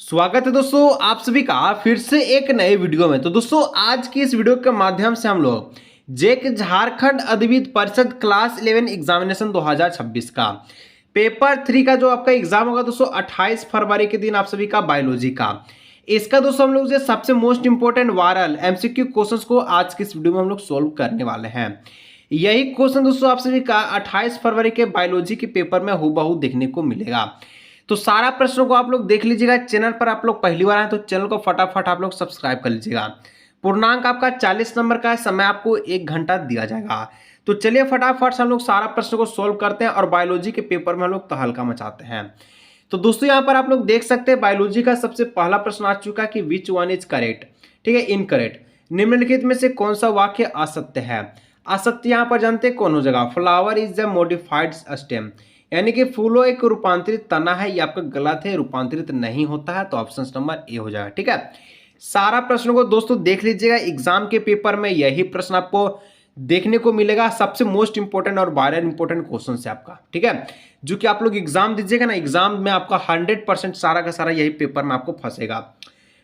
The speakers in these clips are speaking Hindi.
स्वागत है दोस्तों आप सभी का फिर से एक नए वीडियो में। तो दोस्तों आज की इस वीडियो के माध्यम से हम लोग जेक झारखंड अधिविद्य परिषद क्लास 11 एग्जामिनेशन 2026 का पेपर 3 का जो आपका एग्जाम होगा दोस्तों 28 फरवरी के दिन आप सभी का बायोलॉजी का। इसका दोस्तों हम लोग जो सबसे most important viral MCQ questions को आज की इस वीडियो में हम लोग सोल्व करने वाले हैं। यही क्वेश्चन दोस्तों आप सभी का 28 फरवरी के बायोलॉजी के पेपर में हूबहू देखने को मिलेगा। तो सारा प्रश्नों को आप लोग देख लीजिएगा। चैनल पर आप लोग पहली बार आए तो चैनल को फटाफट आप लोग सब्सक्राइब कर लीजिएगा। पूर्णांक आपका 40 नंबर का है, समय आपको 1 घंटा दिया जाएगा। तो चलिए फटाफट से हम लोग सारा प्रश्न को सोल्व करते हैं और बायोलॉजी के पेपर में हम लोग तहलका मचाते हैं। तो दोस्तों यहाँ पर आप लोग देख सकते हैं बायोलॉजी का सबसे पहला प्रश्न आ चुका है कि विच वन इज करेक्ट, ठीक है, इनकरेक्ट। निम्नलिखित में से कौन सा वाक्य असत्य है। असत्य यहाँ पर जानते हैं कौन हो जाएगा, flower is the modified stem, यानी कि फूलों एक रूपांतरित तना है। ये आपका गलत है, रूपांतरित नहीं होता है। तो ऑप्शन नंबर ए हो जाएगा। ठीक है, सारा प्रश्नों को दोस्तों देख लीजिएगा। एग्जाम के पेपर में यही प्रश्न आपको देखने को मिलेगा। सबसे मोस्ट इंपोर्टेंट और वायरल इंपोर्टेंट क्वेश्चन है आपका। ठीक है, जो कि आप लोग एग्जाम दीजिएगा ना, एग्जाम में आपका 100% सारा का सारा यही पेपर में आपको फंसेगा।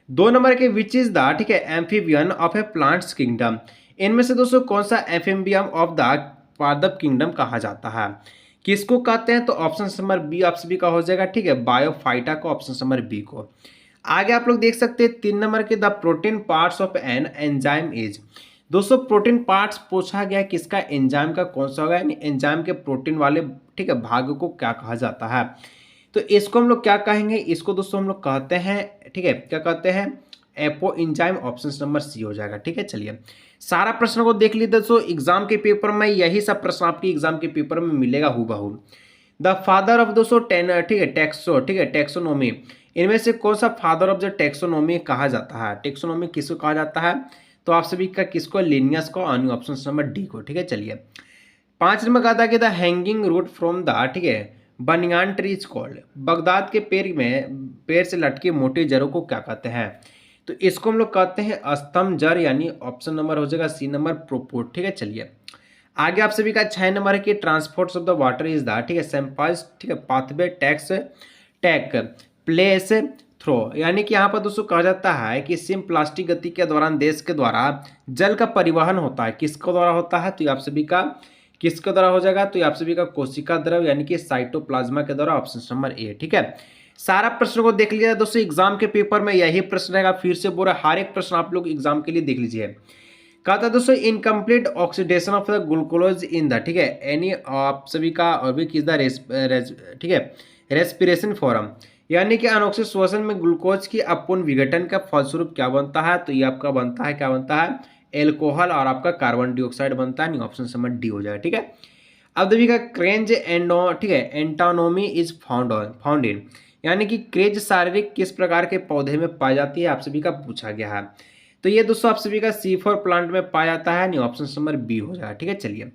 2 नंबर के विच इज द, ठीक है, amphibian of A plants kingdom. इनमें से दोस्तों कौन सा एम्फीबियम ऑफ द पादप किंगडम कहा जाता है, किसको कहते हैं। तो ऑप्शन नंबर बी आप सभी का हो जाएगा। ठीक है, बायोफाइटा को, ऑप्शन नंबर बी को। आगे आप लोग देख सकते हैं 3 नंबर के the protein parts of an enzyme is. दोस्तों प्रोटीन पार्ट्स पूछा गया किसका, एंजाइम का कौन सा होगा, यानी एंजाइम के प्रोटीन वाले, ठीक है, भाग को क्या कहा जाता है। तो इसको हम लोग क्या कहेंगे, इसको दोस्तों हम लोग कहते हैं, ठीक है, क्या कहते हैं, apoenzyme, option number C हो जाएगा। ठीक है, चलिए सारा प्रश्न को देख लीजिए दोस्तों। एग्जाम के पेपर में यही सब प्रश्न आपके एग्जाम के पेपर में मिलेगा हूबहू। द फादर ऑफ दोस्तों ठीक है, टेक्सो, ठीक है, टेक्सोनोमी। इनमें से कौन सा फादर ऑफ द टेक्सोनोमी कहा जाता है, टेक्सोनोमी किसको कहा जाता है। तो आप सभी का किसको, लिनियस को, ऑप्शन नंबर डी को। ठीक है, चलिए 5 नंबर कहा था कि the hanging root from the, ठीक है, banyan tree is called. Baghdad के पेड़ से लटके मोटे जड़ों को क्या कहते हैं। तो इसको हम लोग कहते हैं स्तंभ जड़, यानी ऑप्शन नंबर हो जाएगा सी नंबर, प्रोपोर्ट। ठीक है, चलिए आगे आप सभी का 6 नंबर है कि transports of the water is the, ठीक है, सैंपल्स, ठीक है, पाथवे, टैक्स, टैक, प्लेस, थ्रो। यानी कि यहाँ पर दोस्तों कहा जाता है कि सिम प्लास्टिक गति के दौरान देश के द्वारा जल का परिवहन होता है, किसके द्वारा होता है। तो ये आप सभी का किसके द्वारा हो जाएगा, तो ये आप सभी का कोशिका द्रव, यानी कि साइटोप्लाज्मा के द्वारा, ऑप्शन नंबर ए। ठीक है, सारा प्रश्न को देख लीजिए दोस्तों। एग्जाम के पेपर में यही प्रश्न रहेगा। फिर से बोल रहा हर एक प्रश्न आप लोग एग्जाम के लिए देख लीजिए। कहा था दोस्तों incomplete oxidation of the glucose in the, ठीक है, एनी आप सभी का ऑर्बिक इज द ठीक है, रेस्पिरेशन फॉर्म, यानी कि अनोक्सिक श्वसन में ग्लूकोज की अपूर्ण विघटन का फलस्वरूप क्या बनता है। तो ये आपका बनता है, क्या बनता है, एल्कोहल और आपका कार्बन डाइऑक्साइड बनता है। ऑप्शन नंबर डी हो जाएगा। ठीक है, अब देखिएगा क्रेंज एंडो, ठीक है, एंटानोमी इज फाउंड इन, यानी कि क्रेज शारीरिक किस प्रकार के पौधे में पाई जाती है, आप सभी का पूछा गया है। तो ये दोस्तों आप सभी का C4 प्लांट में पाया जाता है। ऑप्शन नंबर बी हो जाएगा। ठीक है, चलिए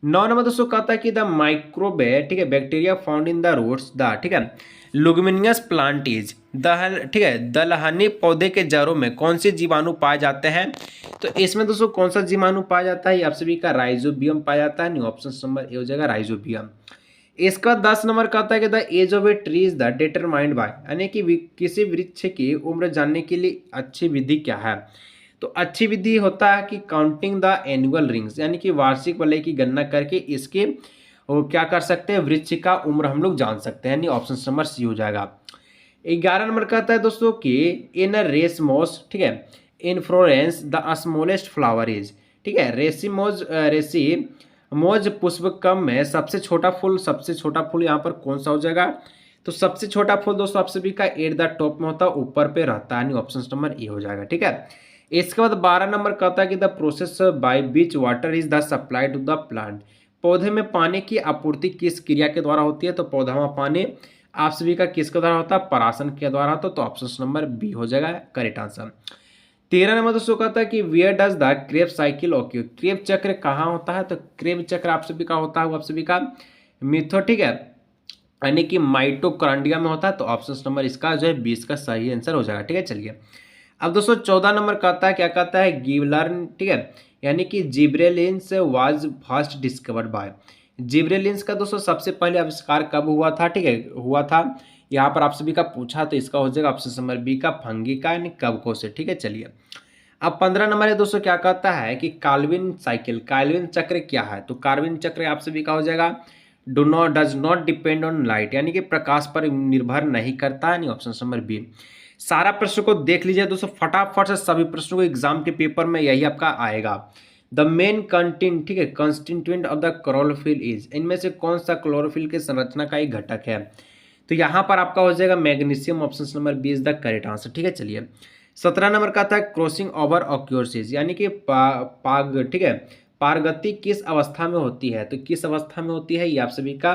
9 नंबर दोस्तों कहता है कि द माइक्रोबे, ठीक है, bacteria found in the roots the, ठीक है, लुगमिनियस प्लांट इज द, ठीक है, दलहनी पौधे के जड़ों में कौन से जीवाणु पाए जाते हैं। तो इसमें दोस्तों कौन सा जीवाणु पाया जाता है, आप सभी का राइजोबियम पाया जाता है। ऑप्शन नंबर ए हो जाएगा, राइजोबियम। इसका 10 नंबर कहता है कि the age of a tree is the determined by, यानी कि किसी वृक्ष की उम्र जानने के लिए अच्छी विधि क्या है। तो अच्छी विधि होता है कि काउंटिंग द एनुअल रिंग्स, यानी कि वार्षिक वलय की गणना करके इसके वो क्या कर सकते हैं, वृक्ष का उम्र हम लोग जान सकते हैं। यानी ऑप्शन नंबर सी हो जाएगा। 11 नंबर कहता है दोस्तों कि इन रेसमोस, ठीक है, inflorescence the smallest flower is, ठीक है, रेसीमोज पुष्पकम में सबसे छोटा फूल यहाँ पर कौन सा हो जाएगा। तो सबसे छोटा फूल दोस्तों आप सभी का एट द टॉप में होता है, ऊपर पे रहता है। ऑप्शन नंबर ए हो जाएगा। ठीक है, इसके बाद 12 नंबर कहता है कि the process by which water is the supply to the plant. पौधे में पानी की आपूर्ति किस क्रिया के द्वारा होती है। तो पौधा में पानी आप सभी का किसके द्वारा होता है, परासन के द्वारा होता है। तो ऑप्शन नंबर बी हो जाएगा करेक्ट आंसर। 13 नंबर दोस्तों कहता है कि where does the Krebs cycle occur, Krebs चक्र कहाँ होता है। तो क्रेब चक्र आप सभी का होता है, आप सभी का मिथो, ठीक है, यानी कि माइटोकॉन्ड्रिया में होता है। तो ऑप्शन नंबर इसका जो है 20 का सही आंसर हो जाएगा। ठीक है, चलिए अब दोस्तों 14 नंबर कहता है, क्या कहता है, गिबलर्न, ठीक है, यानी कि gibberellins was first discovered by. Gibberellins का दोस्तों सबसे पहले आविष्कार कब हुआ था, ठीक है, हुआ था यहाँ पर आप सभी का पूछा तो इसका हो जाएगा ऑप्शन नंबर बी का फंगी का यानी कवकों से। ठीक है, चलिए अब 15 नंबर है दोस्तों, क्या कहता है कि काल्विन साइकिल, काल्विन चक्र क्या है? तो काल्विन चक्र आप सभी का हो जाएगा does not depend on light, यानी कि प्रकाश पर निर्भर नहीं करता, यानी ऑप्शन नंबर बी। सारा प्रश्न को देख लीजिए दोस्तों, फटाफट से सभी प्रश्नों को एग्जाम के पेपर में यही आपका आएगा। द मेन कंटेंट, ठीक है, constituent of the chlorophyll is, इनमें से कौन सा क्लोरोफिल की संरचना का एक घटक है? तो यहाँ पर आपका हो जाएगा magnesium, option number B is the correct answer. ठीक है, चलिए 17 नंबर का था क्रॉसिंग ओवर ऑक्योर्सिस, यानी कि ठीक है, पारगति किस अवस्था में होती है? तो किस अवस्था में होती है ये आप सभी का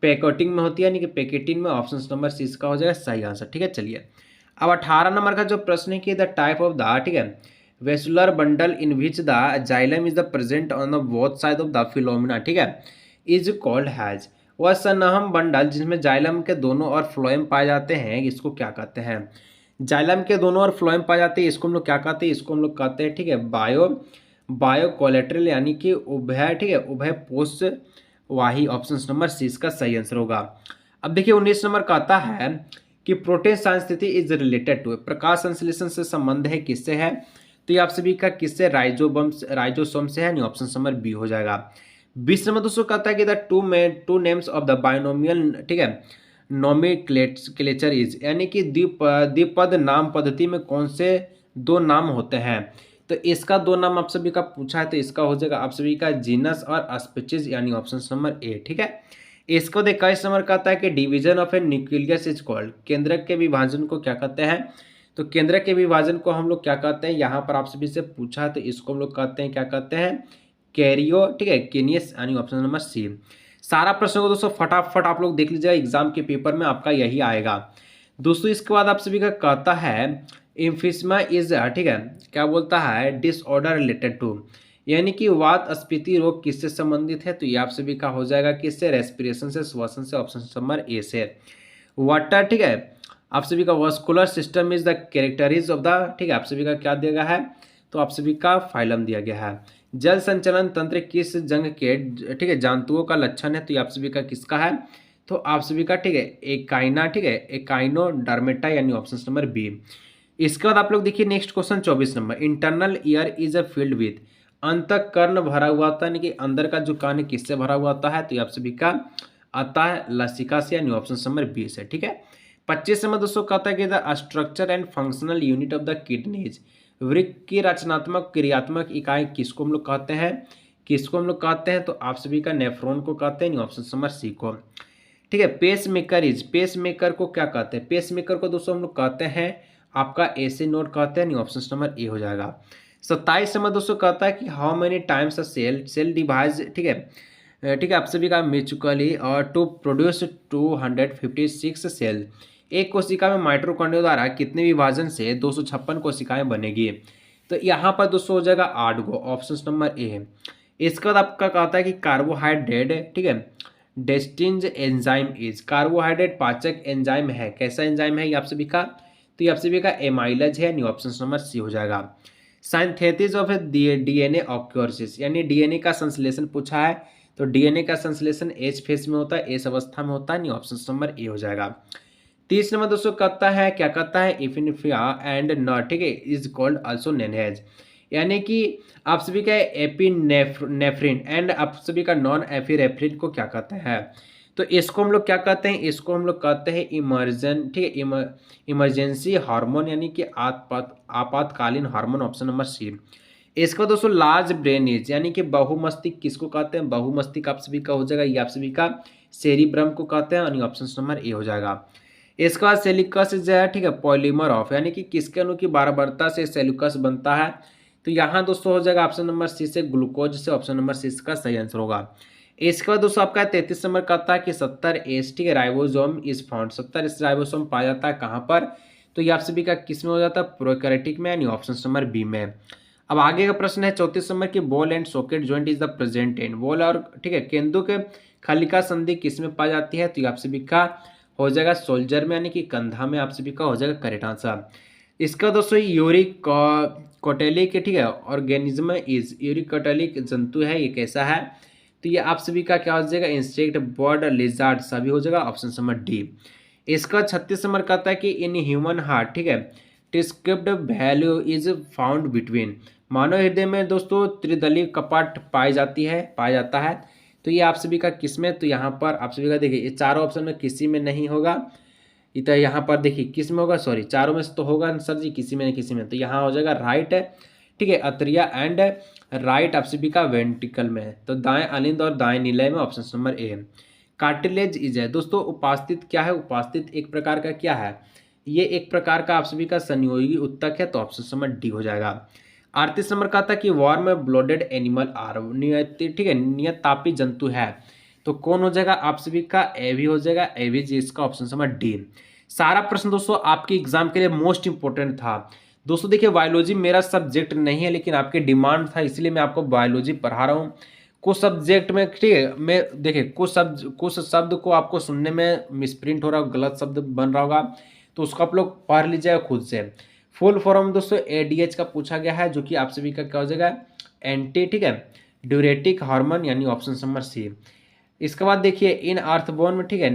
पैकेटिंग में होती है, यानी कि पैकेटिंग में, ऑप्शन नंबर सी इसका हो जाएगा सही आंसर। ठीक है, चलिए अब 18 नंबर का जो प्रश्न है कि द टाइप ऑफ द, ठीक है, vascular bundle in which the xylem is the present on the both side of the Philomena, ठीक है, इज कॉल्ड हैज, वह सनहम बंडल जिसमें जाइलम के दोनों और फ्लोएम पाए जाते हैं, इसको क्या कहते हैं? जाइलम के दोनों और फ्लोएम पाए जाते हैं, इसको हम लोग क्या कहते हैं? इसको हम लोग कहते हैं, ठीक है, बायो कोलेट्रल, यानी कि उभय, ठीक है, उभय पोष वाही, ऑप्शन नंबर सी इसका सही आंसर होगा। अब देखिए 19 नंबर का आता है कि प्रोटीन सांस्थिति इज रिलेटेड टू, प्रकाश संश्लेषण से संबंध है, किससे है? तो ये आप सभी का किससे, राइजोसोम से है, नहीं ऑप्शन नंबर बी हो जाएगा। 20 नंबर दोस्तों कहता है कि the two names of the binomial, ठीक है, नोमेनक्लेचर इज, यानी कि द्विपद नाम पद्धति में कौन से दो नाम होते हैं? तो इसका दो नाम आप सभी का पूछा है, तो इसका हो जाएगा आप सभी का जीनस और स्पीशीज, यानी ऑप्शन नंबर ए। ठीक है, इसको देख 21 नंबर कहता है कि division of A nucleus is called, केंद्रक के विभाजन को क्या कहते हैं? तो केंद्रक के विभाजन को हम लोग क्या कहते हैं? यहाँ पर आप सभी से पूछा है, तो इसको हम लोग कहते हैं, क्या कहते हैं? कैरियो, ठीक है, केनियस, यानी ऑप्शन नंबर सी। सारा प्रश्न को दोस्तों फटाफट आप लोग देख लीजिएगा, एग्जाम के पेपर में आपका यही आएगा दोस्तों। इसके बाद आप सभी का कहता है इम्फिस्मा इज, ठीक है, क्या बोलता है? डिसऑर्डर रिलेटेड टू, यानी कि वात स्फीति रोग किससे संबंधित है? तो ये आप सभी का हो जाएगा किससे? रेस्पिरेशन से, श्वसन से, ऑप्शन नंबर ए से। वाटर, ठीक है, आप सभी का vascular system is the characteristic of the, ठीक है, आप सभी का क्या दिया गया है? तो आप सभी का फाइलम दिया गया है। जल संचलन तंत्र किस जंग के, ठीक है, जंतुओं का लक्षण है? तो ये आप सभी का किसका है? तो आप सभी का, ठीक है, एकाइना, ठीक है, एकाइनोडर्मेटा, यानी ऑप्शन नंबर बी। इसके बाद आप लोग देखिए next question 24 number, internal ear is a field with, अंतःकरण भरा हुआ होता है, यानी कि अंदर का जो कान है किससे भरा हुआ होता है? तो ये आप सभी का आता है लसिका से, यानी ऑप्शन नंबर बी से। ठीक है, 25 नंबर दोस्तों कहता है कि the structure and functional unit of the kidneys, वृक्क की रचनात्मक क्रियात्मक इकाई किसको हम लोग कहते हैं? किसको हम लोग कहते हैं? तो आप सभी का नेफ्रॉन को कहते हैं, ऑप्शन नंबर सी को। ठीक है, pacemaker is, pacemaker को क्या कहते हैं? पेस मेकर को दोस्तों हम लोग कहते हैं आपका एसी नोड कहते हैं, ऑप्शन नंबर ए हो जाएगा। 27 नंबर दोस्तों कहता है कि how many times a cell divides, ठीक है, ठीक है, आप सभी का म्यूचुअली और टू प्रोड्यूस 256 सेल, एक कोशिका में माइटोकॉन्ड्रिया द्वारा कितने विभाजन से 256 कोशिकाएं बनेगी? तो यहाँ पर दोस्तों हो जाएगा 8 गो, ऑप्शन नंबर ए है। इसके बाद आपका कहता है कि कार्बोहाइड्रेट, ठीक है, डेस्टिन्ज एंजाइम इज, कार्बोहाइड्रेट पाचक एंजाइम है, कैसा एंजाइम है ये आप सभी का? तो ये आप सभी का एमाइलेज है, ऑप्शन नंबर सी हो जाएगा। सिंथेसिस ऑफ डीएनए ऑक्योर्सिस, यानी डीएनए का संश्लेषण पूछा है, तो डीएनए का संश्लेषण एच फेज में होता है, एस अवस्था में होता है, ऑप्शन नंबर ए हो जाएगा। 30 नंबर दोस्तों कहता है, क्या कहता है? इफिनिफिया एंड नॉट, ठीक है, इज कॉल्ड आल्सो नेनहेज, यानी कि आप सभी का एपिनेफ्रिन एंड आप सभी का नॉन एफिनेफ्रिन को क्या कहते हैं? तो इसको हम लोग क्या कहते हैं? इसको हम लोग कहते हैं इमर्जन, ठीक है, इमरजेंसी हार्मोन, यानी कि आपातकालीन हार्मोन, ऑप्शन नंबर सी। इसका दोस्तों लार्ज ब्रेन इज, यानी कि बहुमस्तिष्क किसको कहते हैं? बहुमस्तिष्क आप सभी का हो जाएगा, ये आप सभी का सेरिब्रम को कहते हैं, यानी ऑप्शन नंबर ए हो जाएगा। इसका बाद सेल्यूकस जो है, ठीक है, पॉलीमर ऑफ, यानी कि किसके अणु की बारबरता से सेल्यूकस बनता है? तो यहाँ दोस्तों हो जाएगा ऑप्शन नंबर सी से, ग्लूकोज से, ऑप्शन नंबर सी का सही आंसर होगा। इसके बाद दोस्तों आपका 33 नंबर कहता है कि 70 एस, ठीक है, ribosome is found, 70 S ribosome पाया जाता है कहाँ पर? तो ये आप सभी का किस में हो जाता है? प्रोकैरियोटिक में, यानी ऑप्शन नंबर बी में। अब आगे का प्रश्न है 34 नंबर की ball and socket joint is the present in, ball और, ठीक है, केंदु के खलिका संधि किस में पाई जाती है? तो ये आप सभी का हो जाएगा सोल्जर में, यानी कि कंधा में, आप सभी का हो जाएगा करेक्ट आंसर। इसका दोस्तों यूरिक कोटेलिक, ठीक है, ऑर्गेनिज्म इज, यूरिक कोटेलिक जंतु है, ये कैसा है? तो ये आप सभी का क्या हो जाएगा? इंसेक्ट, बर्ड, लिजार्ड, सभी हो जाएगा, ऑप्शन नंबर डी। इसका 36 नंबर कहता है कि इन ह्यूमन हार्ट, ठीक है, discrete value is found between, मानव हृदय में दोस्तों त्रिदलीय कपाट पाया जाता है। तो ये आप सभी का किस में, तो यहाँ पर आप सभी का देखिए ये चारों ऑप्शन में किसी में नहीं होगा, तो यहाँ पर देखिए किस में होगा, सॉरी चारों में से तो होगा सर जी, किसी में नहीं किसी में, तो यहाँ हो जाएगा राइट है, ठीक है, अतरिया एंड राइट आप सभी का वेंट्रिकल में है, तो दाएं अलिंद और दाएं निलय में ऑप्शन नंबर ए है। कार्टिलेज इज है दोस्तों, उपास्थित क्या है, उपास्थित एक प्रकार का क्या है, ये एक प्रकार का आप सभी का संयोगी उत्तक है, तो ऑप्शन नंबर डी हो जाएगा। 38 नंबर का था कि वार्म ब्लडेड एनिमल आर, ठीक है, नियत तापी जंतु है, तो कौन हो जाएगा आप सभी का, ए भी हो जाएगा, ए भी जी, इसका ऑप्शन नंबर डी। सारा प्रश्न दोस्तों आपके एग्जाम के लिए मोस्ट इंपॉर्टेंट था दोस्तों। देखिए बायोलॉजी मेरा सब्जेक्ट नहीं है, लेकिन आपके डिमांड था इसलिए मैं आपको बायोलॉजी पढ़ा रहा हूँ। कुछ सब्जेक्ट में, ठीक है, मैं देखिए कुछ शब्द को आपको सुनने में मिसप्रिंट हो रहा होगा, गलत शब्द बन रहा होगा, तो उसको आप लोग पढ़ लीजिएगा खुद से। फुल फॉर्म दोस्तों एडीएच का पूछा गया है, जो कि आप सभी का क्या हो जाएगा, एंटी, ठीक है, ड्यूरेटिक हार्मोन, यानी ऑप्शन नंबर सी। इसके बाद देखिए इन अर्थबोन में, ठीक है,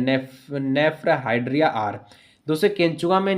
नेफ्राहाइड्रिया आर, दोस्तों केंचुआ में